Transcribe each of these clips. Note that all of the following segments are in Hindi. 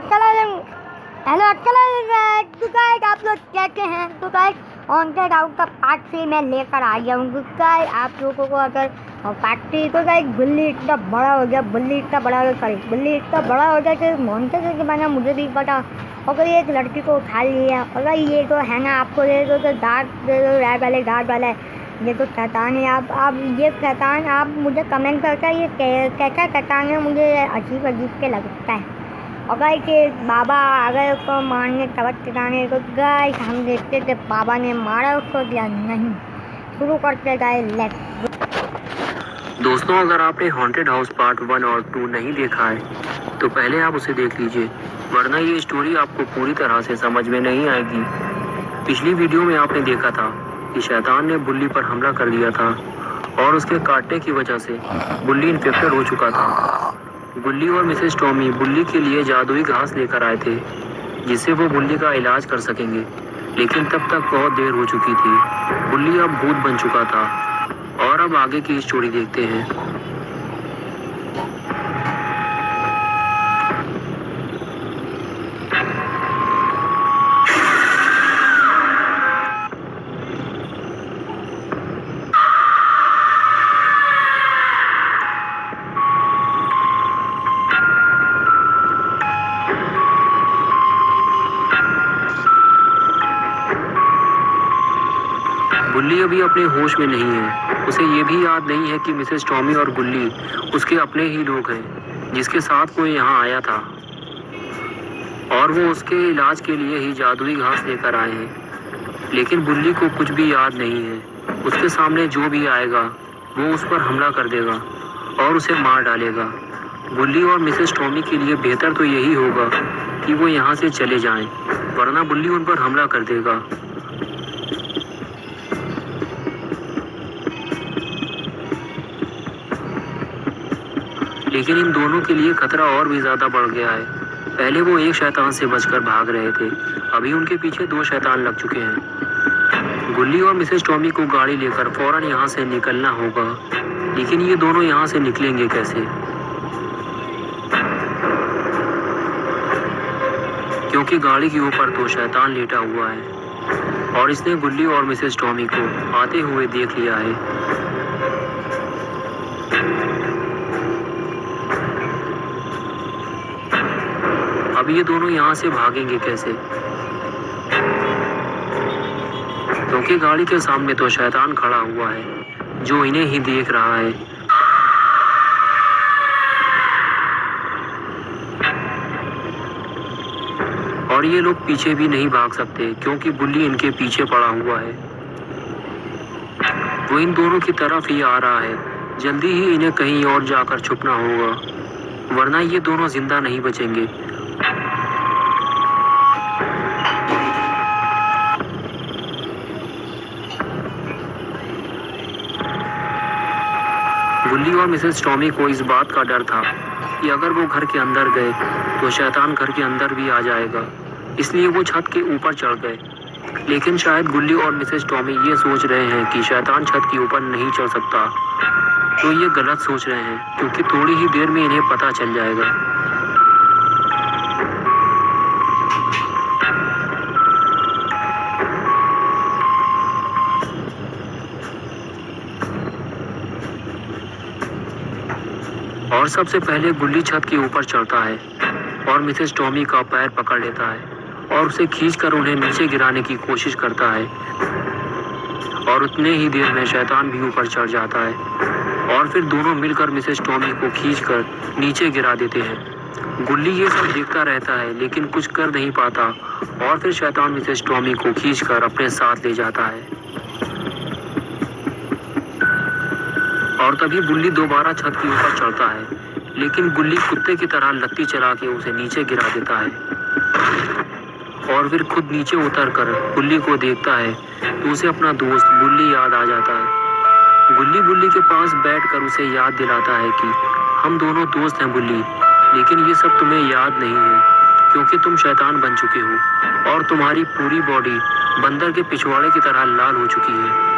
हेलो तो गाइस आप लोग कैसे हैं। तो गाइस हॉन्टेड हाउस का पार्ट 3 मैं लेकर आ गया हूँ। गाइस आप लोगों को अगर पार्ट 3 तो गाइस बुल्ली इतना बड़ा हो गया, बुल्ली इतना बड़ा हो गया कि हॉन्टेड के बारे में मुझे भी पता। अगर ये एक लड़की को उठा लिया, अगर ये तो है ना, आपको दे दो तो डार्क दे दो, रेड वाला ये तो शैतान है। आप ये शैतान आप मुझे कमेंट करके ये कैसा शैतान है, मुझे अजीब के लगता है। और गाइस के बाबा अगर उसको मारने सबक सिखाने तो गाइस हम देखते थे बाबा ने मारा उसको या नहीं। शुरू करते गाइस लेट्स। दोस्तों, अगर आपने हॉन्टेड हाउस पार्ट 1 और 2 नहीं देखा है तो पहले आप उसे देख लीजिए, वरना ये स्टोरी आपको पूरी तरह से समझ में नहीं आएगी। पिछली वीडियो में आपने देखा था कि शैतान ने बुल्ली पर हमला कर दिया था और उसके काटने की वजह से बुल्ली इन्फेक्टेड हो चुका था। बुल्ली और मिसेस टॉमी बुल्ली के लिए जादुई घास लेकर आए थे जिससे वो बुल्ली का इलाज कर सकेंगे, लेकिन तब तक बहुत देर हो चुकी थी। बुल्ली अब भूत बन चुका था और अब आगे की स्टोरी देखते हैं। बुल्ली अभी अपने होश में नहीं है। उसे ये भी याद नहीं है कि मिसेस टॉमी और बुल्ली उसके अपने ही लोग हैं जिसके साथ वो यहाँ आया था और वो उसके इलाज के लिए ही जादुई घास लेकर आए हैं। लेकिन बुल्ली को कुछ भी याद नहीं है। उसके सामने जो भी आएगा वो उस पर हमला कर देगा और उसे मार डालेगा। बुल्ली और मिसेस टॉमी के लिए बेहतर तो यही होगा कि वो यहाँ से चले जाएं, वरना बुल्ली उन पर हमला कर देगा। लेकिन इन दोनों के लिए खतरा और भी ज्यादा बढ़ गया है। पहले वो एक शैतान से बचकर भाग रहे थे, अभी उनके पीछे 2 शैतान लग चुके हैं। बुल्ली और मिसेस टॉमी को गाड़ी लेकर फौरन यहाँ से निकलना होगा, लेकिन ये दोनों यहाँ से निकलेंगे कैसे? क्योंकि गाड़ी के ऊपर 2 शैतान लेटा हुआ है और इसने बुल्ली और मिसेस टॉमी को आते हुए देख लिया है। अब ये दोनों यहाँ से भागेंगे कैसे? क्योंकि गाड़ी के सामने तो शैतान खड़ा हुआ है जो इन्हें ही देख रहा है। और ये लोग पीछे भी नहीं भाग सकते क्योंकि बुल्ली इनके पीछे पड़ा हुआ है। वो इन दोनों की तरफ ही आ रहा है। जल्दी ही इन्हें कहीं और जाकर छुपना होगा, वरना ये दोनों जिंदा नहीं बचेंगे। बुल्ली और मिसेस टॉमी को इस बात का डर था कि अगर वो घर के अंदर गए तो शैतान घर के अंदर भी आ जाएगा, इसलिए वो छत के ऊपर चढ़ गए। लेकिन शायद बुल्ली और मिसेस टॉमी ये सोच रहे हैं कि शैतान छत के ऊपर नहीं चढ़ सकता, तो ये गलत सोच रहे हैं क्योंकि थोड़ी ही देर में इन्हें पता चल जाएगा। और सबसे पहले बुल्ली छत के ऊपर चढ़ता है और मिसेस टॉमी का पैर पकड़ लेता है और उसे खींचकर उन्हें नीचे गिराने की कोशिश करता है। और उतने ही देर में शैतान भी ऊपर चढ़ जाता है और फिर दोनों मिलकर मिसेस टॉमी को खींचकर नीचे गिरा देते हैं। बुल्ली ये सब देखता रहता है लेकिन कुछ कर नहीं पाता और फिर शैतान मिसेस टॉमी को खींचकर अपने साथ ले जाता है। और तभी बुल्ली दोबारा छत के ऊपर चढ़ता है, लेकिन बुल्ली कुत्ते की तरह लत्ती चला के उसे नीचे गिरा देता है। और फिर खुद नीचे उतरकर बुल्ली को देखता है तो उसे अपना दोस्त बुल्ली याद आ जाता है। बुल्ली के पास बैठकर उसे याद दिलाता है कि हम दोनों दोस्त हैं बुल्ली, लेकिन ये सब तुम्हें याद नहीं है क्योंकि तुम शैतान बन चुके हो और तुम्हारी पूरी बॉडी बंदर के पिछवाड़े की तरह लाल हो चुकी है।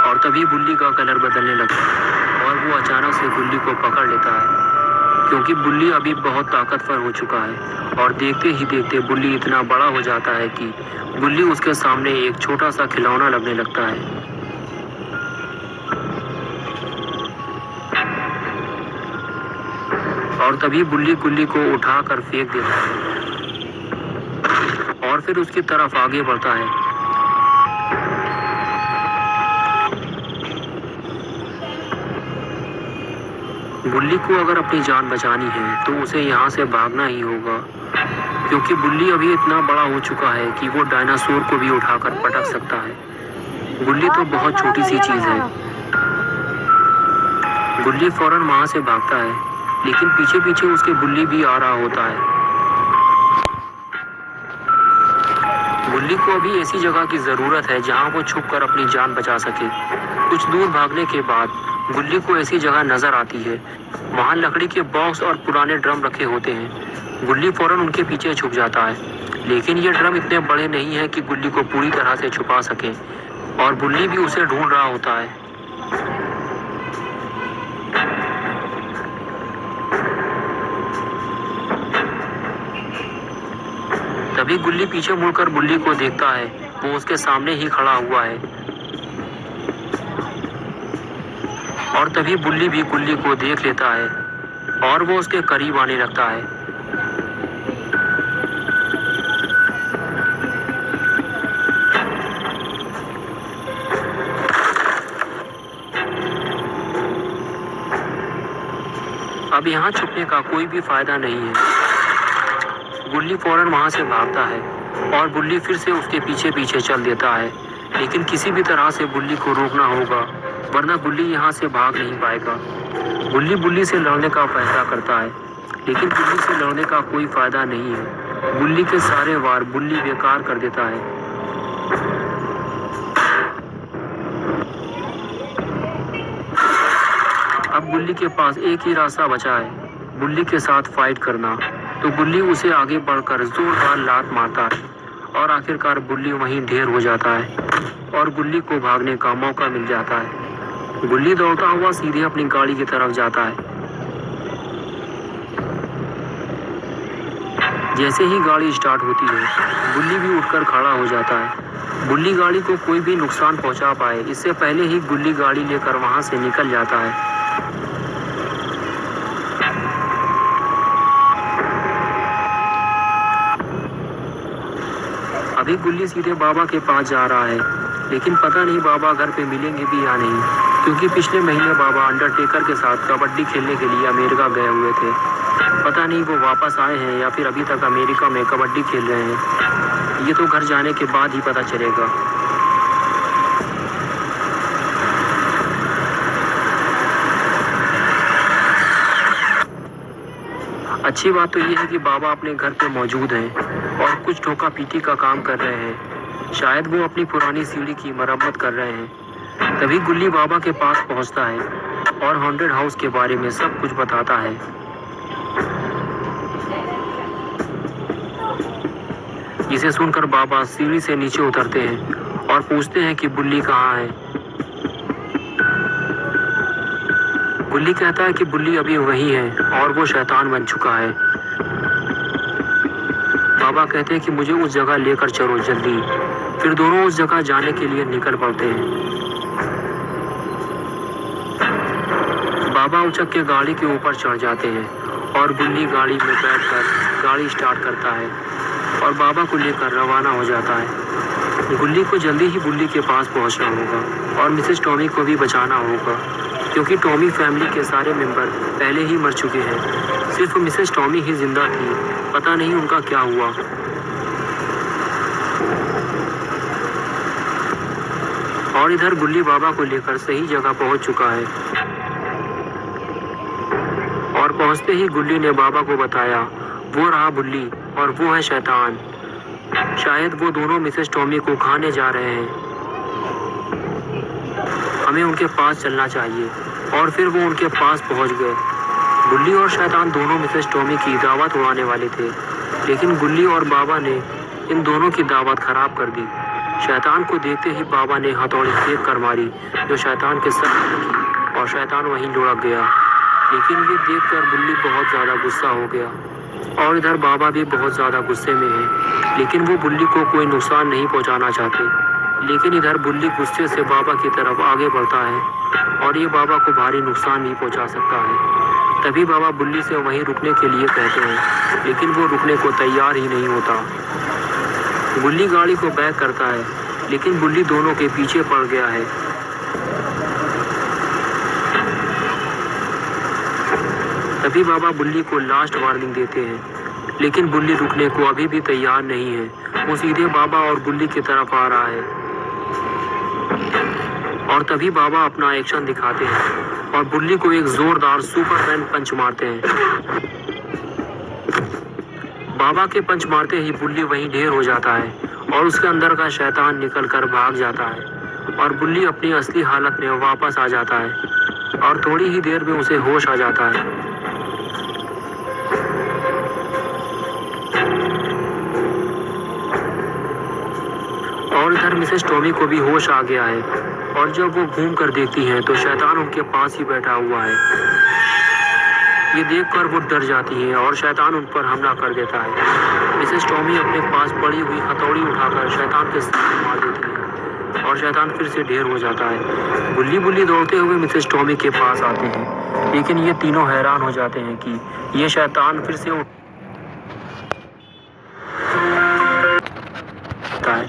और तभी बुल्ली का कलर बदलने लगता है और वो अचानक से बुल्ली को पकड़ लेता है क्योंकि बुल्ली अभी बहुत ताकतवर हो चुका है और देखते ही देखते बुल्ली इतना बड़ा हो जाता है कि बुल्ली उसके सामने एक छोटा सा खिलौना लगने लगता है। और तभी बुल्ली गुल्ली को उठाकर फेंक देता है और फिर उसकी तरफ आगे बढ़ता है। बुल्ली को अगर अपनी जान बचानी है तो उसे यहाँ से भागना ही होगा, क्योंकि बुल्ली अभी इतना बड़ा हो चुका है कि वो डायनासोर को भी उठाकर पटक सकता है। बुल्ली तो बहुत छोटी सी चीज है। बुल्ली फौरन वहां से भागता है, लेकिन पीछे पीछे उसके बुल्ली भी आ रहा होता है। बुल्ली को अभी ऐसी जगह की जरूरत है जहां वो छुपकर अपनी जान बचा सके। कुछ दूर भागने के बाद बुल्ली को ऐसी जगह नजर आती है, वहां लकड़ी के बॉक्स और पुराने ड्रम रखे होते हैं। बुल्ली फौरन उनके पीछे छुप जाता है, लेकिन ये ड्रम इतने बड़े नहीं है कि बुल्ली को पूरी तरह से छुपा सके, और बुल्ली भी उसे ढूंढ रहा होता है। तभी गुल्ली पीछे मुड़कर बुल्ली को देखता है, वो उसके सामने ही खड़ा हुआ है। और तभी बुल्ली भी गुल्ली को देख लेता है और वो उसके करीब आने लगता है। अब यहाँ छुपने का कोई भी फायदा नहीं है। गुल्ली फौरन वहां से भागता है और बुल्ली फिर से उसके पीछे पीछे चल देता है, लेकिन किसी भी तरह से बुल्ली को रोकना होगा, वरना बुल्ली यहाँ से भाग नहीं पाएगा। गुल्ली बुल्ली से लड़ने का फैसला करता है, लेकिन बुल्ली से लड़ने का कोई फायदा नहीं है। बुल्ली के सारे वार बुल्ली बेकार कर देता है। अब बुल्ली के पास एक ही रास्ता बचा है, बुल्ली के साथ फाइट करना। तो बुल्ली उसे आगे बढ़कर जोरदार लात मारता है और आखिरकार बुल्ली वहीं ढेर हो जाता है और बुल्ली को भागने का मौका मिल जाता है। बुल्ली दौड़ता हुआ सीधे अपनी गाड़ी की तरफ जाता है। जैसे ही गाड़ी स्टार्ट होती है, बुल्ली भी उठकर खड़ा हो जाता है। बुल्ली गाड़ी को कोई भी नुकसान पहुंचा पाए, इससे पहले ही गुल्ली गाड़ी लेकर वहां से निकल जाता है। अभी गुल्ली सीधे बाबा के पास जा रहा है, लेकिन पता नहीं बाबा घर पे मिलेंगे भी या नहीं, क्योंकि पिछले महीने बाबा अंडरटेकर के साथ कबड्डी खेलने के लिए अमेरिका गए हुए थे। पता नहीं वो वापस आए हैं या फिर अभी तक अमेरिका में कबड्डी खेल रहे हैं। ये तो घर जाने के बाद ही पता चलेगा। अच्छी बात तो ये है कि बाबा अपने घर पे मौजूद हैं और कुछ ठोका पीटी का काम कर रहे हैं। शायद वो अपनी पुरानी सीढ़ी की मरम्मत कर रहे हैं। तभी गुल्ली बाबा के पास पहुंचता है और हॉन्टेड हाउस के बारे में सब कुछ बताता है। इसे सुनकर बाबा सीढ़ी से नीचे उतरते हैं और पूछते हैं कि बुल्ली कहाँ है। गुल्ली कहता है कि बुल्ली अभी वही है और वो शैतान बन चुका है। बाबा कहते हैं कि मुझे उस जगह लेकर चलो जल्दी। फिर दोनों उस जगह जाने के लिए निकल पड़ते हैं। बाबा उचक के गाड़ी के ऊपर चढ़ जाते हैं और बुल्ली गाड़ी में बैठकर गाड़ी स्टार्ट करता है और बाबा को लेकर रवाना हो जाता है। गुल्ली को जल्दी ही बुल्ली के पास पहुंचना होगा और मिसेस टॉमी को भी बचाना होगा, क्योंकि टॉमी फैमिली के सारे मेंबर पहले ही मर चुके हैं। सिर्फ मिसेस टॉमी ही जिंदा थी, पता नहीं उनका क्या हुआ। और इधर गुल्ली बाबा को लेकर सही जगह पहुंच चुका है और पहुंचते ही गुल्ली ने बाबा को बताया, वो रहा बुल्ली और वो है शैतान। शायद वो दोनों मिसेस टॉमी को खाने जा रहे हैं। हमें उनके पास चलना चाहिए। और फिर वो उनके पास पहुंच गए। गुल्ली और शैतान दोनों मिसेस टॉमी की दावत उड़ाने वाले थे, लेकिन गुल्ली और बाबा ने इन दोनों की दावत खराब कर दी। शैतान को देखते ही बाबा ने हथौड़ी फेंक कर मारी, जो शैतान के सर में लगी और शैतान वहीं लुढ़क गया। लेकिन ये देखकर बुल्ली बहुत ज़्यादा गुस्सा हो गया और इधर बाबा भी बहुत ज़्यादा गुस्से में है, लेकिन वो बुल्ली को कोई नुकसान नहीं पहुंचाना चाहते। लेकिन इधर बुल्ली गुस्से से बाबा की तरफ आगे बढ़ता है और ये बाबा को भारी नुकसान नहीं पहुंचा सकता है। तभी बाबा बुल्ली से वहीं रुकने के लिए कहते हैं, लेकिन वो रुकने को तैयार ही नहीं होता। बुल्ली गाड़ी को बैक करता है, लेकिन बुल्ली दोनों के पीछे पड़ गया है। तभी बाबा बुल्ली को लास्ट वार्निंग देते हैं, लेकिन बुल्ली रुकने को अभी भी तैयार नहीं है। वो सीधे बाबा और बुल्ली की तरफ आ रहा है और तभी बाबा अपना एक्शन दिखाते हैं और बुल्ली को एक जोरदार सुपरमैन पंच मारते हैं। बाबा के पंच मारते ही बुल्ली वहीं ढेर हो जाता है और उसके अंदर का शैतान निकलकर भाग जाता है और बुल्ली अपनी असली हालत में वापस आ जाता है और थोड़ी ही देर में उसे होश आ जाता है। और इधर मिसेस टॉमी को भी होश आ गया है और जब वो घूम कर देखती हैं तो शैतान उनके पास ही बैठा हुआ है। ये देखकर वो डर जाती है और शैतान उन पर हमला कर देता है। मिसेस टॉमी अपने पास पड़ी हुई हथौड़ी उठाकर शैतान के साथ मार देती है और शैतान फिर से ढेर हो जाता है। बुल्ली दौड़ते हुए मिसेस टॉमी के पास आते हैं, लेकिन ये तीनों हैरान हो जाते हैं कि ये शैतान फिर से उठता है।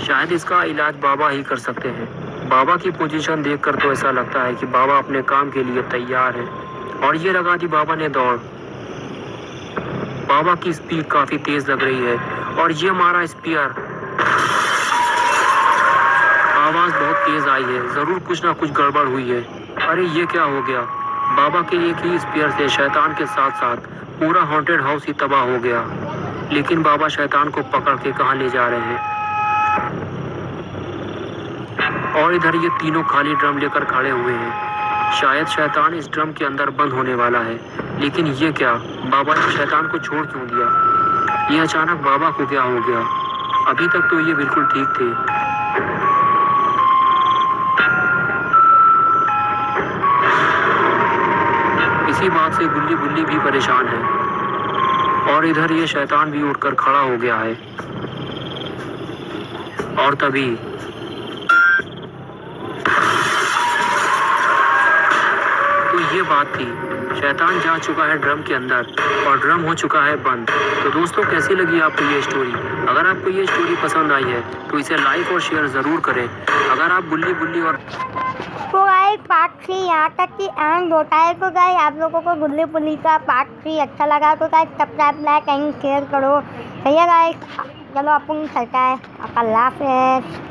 शायद इसका इलाज बाबा ही कर सकते हैं। बाबा की पोजीशन देखकर तो ऐसा लगता है कि बाबा अपने काम के लिए तैयार है और ये लगा दी बाबा ने दौड़। बाबा की स्पीड काफी तेज लग रही है और ये मारा स्पीयर। आवाज बहुत तेज आई है, जरूर कुछ ना कुछ गड़बड़ हुई है। अरे ये क्या हो गया? बाबा के एक ही स्पीयर से शैतान के साथ साथ पूरा हॉन्टेड हाउस ही तबाह हो गया। लेकिन बाबा शैतान को पकड़ के कहाँ ले जा रहे हैं? और इधर ये तीनों खाली ड्रम लेकर खड़े हुए हैं। शायद शैतान इस ड्रम के अंदर बंद होने वाला है। लेकिन ये क्या? बाबा ने शैतान को छोड़ क्यों दिया? ये अचानक बाबा को क्या हो गया? अभी तक तो ये बिल्कुल ठीक थे। इसी बात से बुल्ली भी परेशान है और इधर ये शैतान भी उठकर खड़ा हो गया है। और तभी तो ये बात थी, शैतान जा चुका है ड्रम के अंदर और ड्रम हो चुका है बंद। तो दोस्तों कैसी लगी आपको ये स्टोरी? अगर आपको ये स्टोरी पसंद आई है तो इसे लाइक और शेयर ज़रूर करें। अगर आप बुल्ली और तो गाइस पार्ट 3 यहाँ तक कि एंड होता है। तो गाइस आप लोगों को बुल्ली का पार्ट 3 अच्छा लगा तो guys subscribe like and share करो। भैया गाइस चलो अपन चलता है। अल्लाह हाफ़िज़।